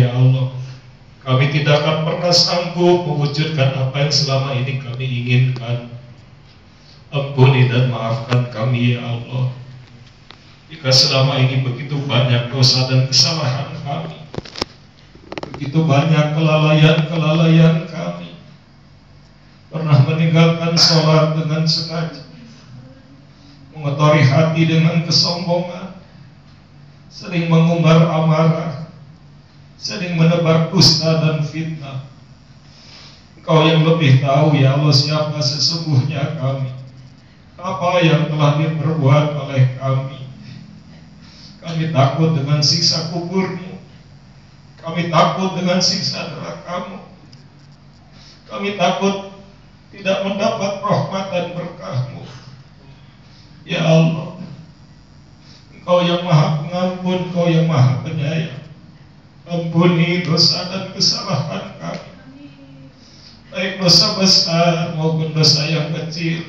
ya Allah, kami tidak akan pernah sanggup mewujudkan apa yang selama ini kami inginkan. Ampuni dan maafkan kami ya Allah, jika selama ini begitu banyak dosa dan kesalahan kami, begitu banyak kelalaian kami, pernah meninggalkan sholat dengan sengaja, mengotori hati dengan kesombongan, sering mengumbar amarah, sering menebar dusta dan fitnah. Engkau yang lebih tahu ya Allah siapa sesungguhnya kami, apa yang telah diperbuat oleh kami. Kami takut dengan siksa kubur-Mu, kami takut dengan siksa neraka-Mu, kami takut tidak mendapat rahmat dan berkah-Mu. Ya Allah, Engkau yang maha pengampun, Engkau yang maha penyayang. Ampuni dosa dan kesalahan kami, baik dosa besar maupun dosa yang kecil,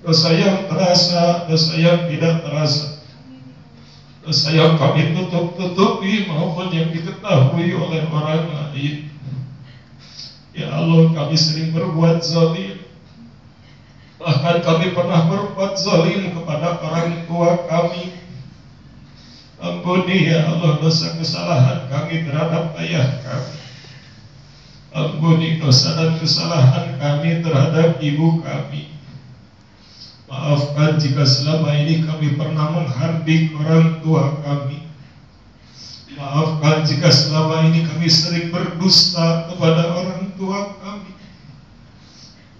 dosa yang terasa, dosa yang tidak terasa, dosa yang kami tutup-tutupi maupun yang diketahui oleh orang lain. Ya Allah, kami sering berbuat zalim, bahkan kami pernah berbuat zalim kepada orang tua kami. Ampuni ya Allah dosa kesalahan kami terhadap ayah kami. Ampuni dosa dan kesalahan kami terhadap ibu kami. Maafkan jika selama ini kami pernah menghardik orang tua kami. Maafkan jika selama ini kami sering berdusta kepada orang tua kami.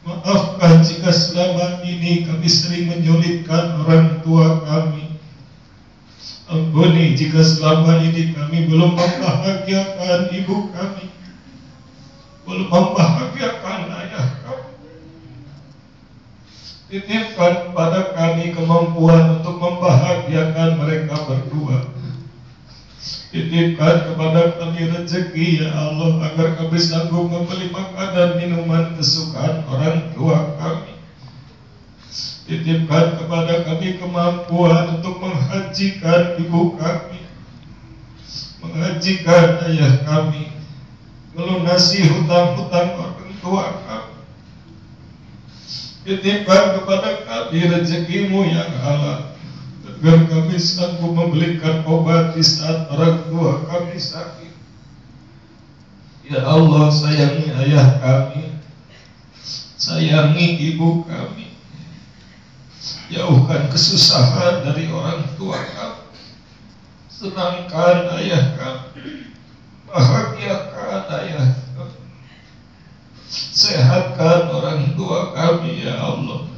Maafkan jika selama ini kami sering menyulitkan orang tua kami. Ampuni jika selama ini kami belum membahagiakan ibu kami, belum membahagiakan ayah kami. Titipkan kepada kami kemampuan untuk membahagiakan mereka berdua. Titipkan kepada kami rezeki ya Allah, agar kami sanggup membeli makanan minuman kesukaan orang tua kami. Titipkan kepada kami kemampuan untuk menghajikan ibu kami, menghajikan ayah kami, melunasi hutang-hutang orang tua kami. Titipkan kepada kami rezeki-Mu yang halal, agar kami sanggup membelikan obat di saat orang tua kami sakit. Ya Allah, sayangi ayah kami, sayangi ibu kami. Jauhkan kesusahan dari orang tua kami, senangkan ayah kami, bahagiakan ayah kami, sehatkan orang tua kami ya Allah.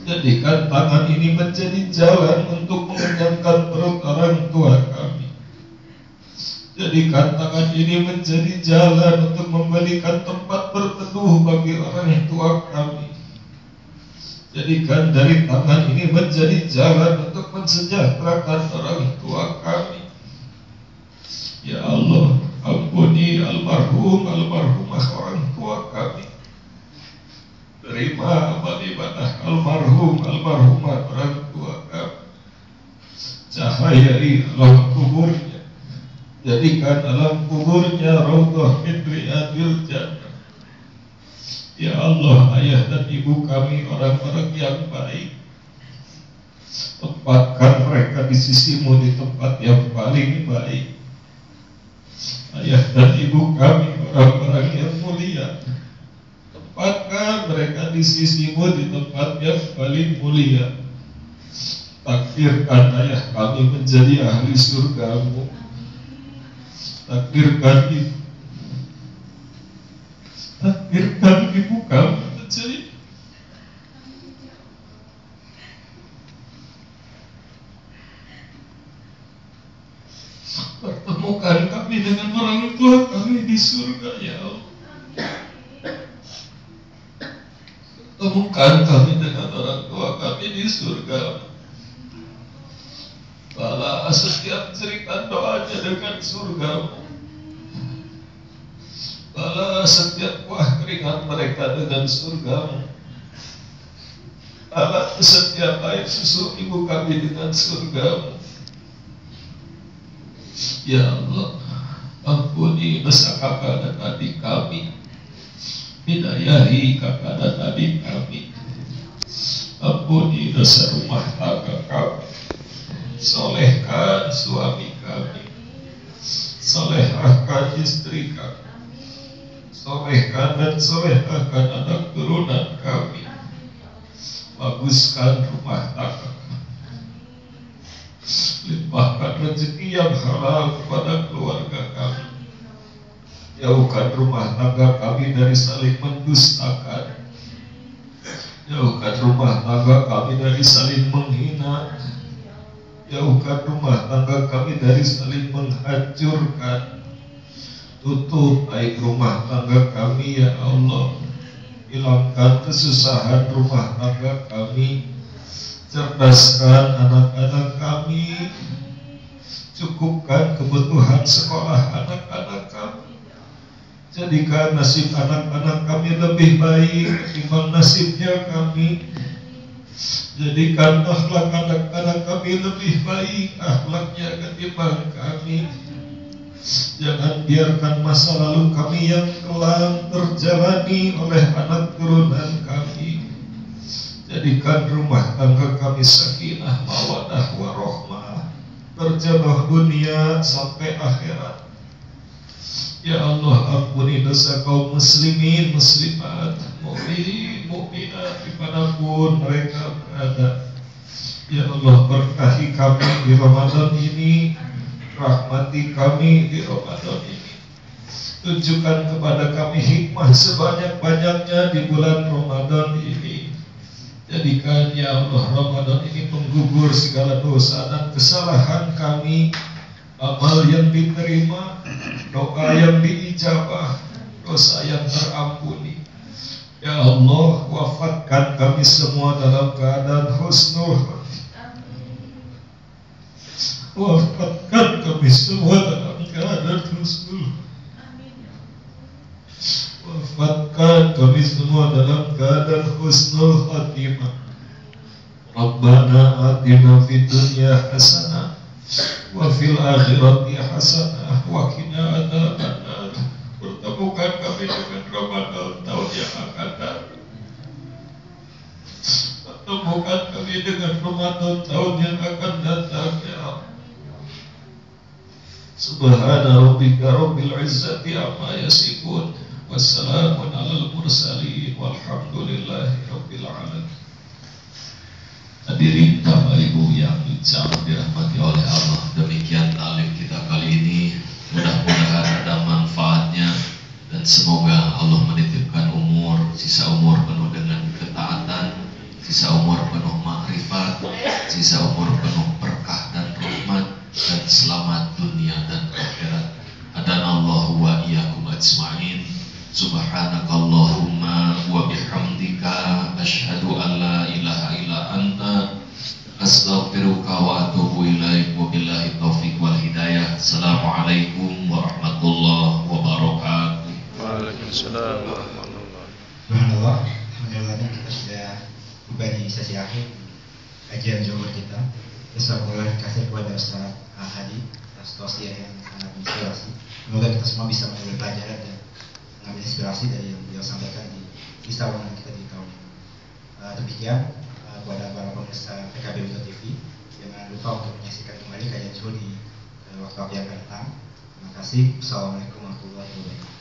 Jadikan tangan ini menjadi jalan untuk mengenyangkan perut orang tua kami. Jadikan tangan ini menjadi jalan untuk memberikan tempat berteduh bagi orang tua kami. Jadikan dari tangan ini menjadi jalan untuk mensejahterakan orang tua kami. Ya Allah, ampuni almarhumah orang tua kami. Terima amal ibadah almarhumah orang tua kami. Cahayai alam kuburnya, jadikan alam kuburnya raudhah min riyadil jannah. Ya Allah, ayah dan ibu kami orang-orang yang baik, tempatkan mereka di sisi-Mu di tempat yang paling baik. Ayah dan ibu kami orang-orang yang mulia, tempatkan mereka di sisi-Mu di tempat yang paling mulia. Takdirkan ayah kami menjadi ahli surga-Mu. Takdirkan ibu kami menjadi pertemukan kami dengan orang tua kami di surga ya Allah. Pertemukan kami dengan orang tua kami di surga. Balas setiap cerita doanya dengan surga-Mu. Balas setiap buah keringat mereka dengan surga-Mu. Balas setiap air susu ibu kami dengan surga-Mu. Ya Allah, Ampuni dosa kakak dan adik kami, hidayahi kakak dan adik kami. Ampuni dosa rumah tangga kami, solehkan suami kami, solehkan istri kami, solehkan dan solehkan anak turunan kami, baguskan rumah tangga kami, limpahkan rezeki yang halal kepada keluarga kami, jauhkan rumah tangga kami dari saling mendustakan, jauhkan rumah tangga kami dari saling menghina, jauhkan rumah tangga kami dari saling menghancurkan. Tutup aib rumah tangga kami ya Allah, hilangkan kesusahan rumah tangga kami, cerdaskan anak-anak kami, cukupkan kebutuhan sekolah anak-anak kami, jadikan nasib anak-anak kami lebih baik ketimbang nasibnya kami, jadikan akhlak anak-anak kami lebih baik akhlaknya ketimbang kami. Jangan biarkan masa lalu kami yang kelam terjalani oleh anak turunan kami. Jadikan rumah tangga kami sakinah mawadah warahmah, terjodoh dunia sampai akhirat. Ya Allah, ampuni dosa kaum muslimin muslimat, mukmin mukminat dimanapun mereka berada. Ya Allah, berkahi kami di Ramadan ini, rahmati kami di Ramadan ini, tunjukkan kepada kami hikmah sebanyak-banyaknya di bulan Ramadan ini. Jadikan ya Allah Ramadan ini menggugur segala dosa dan kesalahan kami, amal yang diterima, doa yang diijabah, dosa yang terampuni. Ya Allah, wafatkan kami semua dalam keadaan husnul khatimah. Wafatkan kami semua dalam keadaan husnul. Wafatkan kami semua dalam keadaan husnul khatimah. Rabbana atina fid dunya hasanah wa fil akhirati hasanah wa qina adzabannar. Pertemukan kami dengan Ramadan tahun yang akan datang. Pertemukan kami dengan Ramadan tahun yang akan datang ya Allah. Subhana rabbika rabbil izzati amma yasifun, wassalamun alal mursalin, walhamdulillahi rabbil alamin. Hadirin Bapak Ibu yang sangat dirahmati oleh Allah, demikian talim kita kali ini. Mudah-mudahan ada manfaatnya dan semoga Allah menitipkan sisa umur penuh dengan ketaatan, sisa umur penuh makrifat, sisa umur penuh berkah dan rahmat, dan selamat dunia dan akhirat. Adanallahu wa iyyakum ajma'in. Subhanakallahumma wa bihamdika asyhadu an la ilaha illa anta astaghfiruka wa atubu ilaik. Wabillahi taufiq wal hidayah. Assalamualaikum warahmatullahi wabarakatuh. Waalaikumsalam warahmatullahi wabarakatuh. Subhanallah, alhamdulillah kita sudah tiba di sesi akhir kajian Zuhur kita. Semoga kasih kepada Ustaz Hadi atas tausiah yang sangat inspirasi. Semoga kita semua bisa mengambil pelajaran dan mengambil inspirasi dari yang beliau sampaikan di kisah orang kita di tahun. Demikian kepada para pemirsa PKB Wito TV, jangan lupa untuk menyaksikan kembali kajian Zuhur di waktu yang akan datang. Terima kasih. Assalamualaikum warahmatullahi wabarakatuh.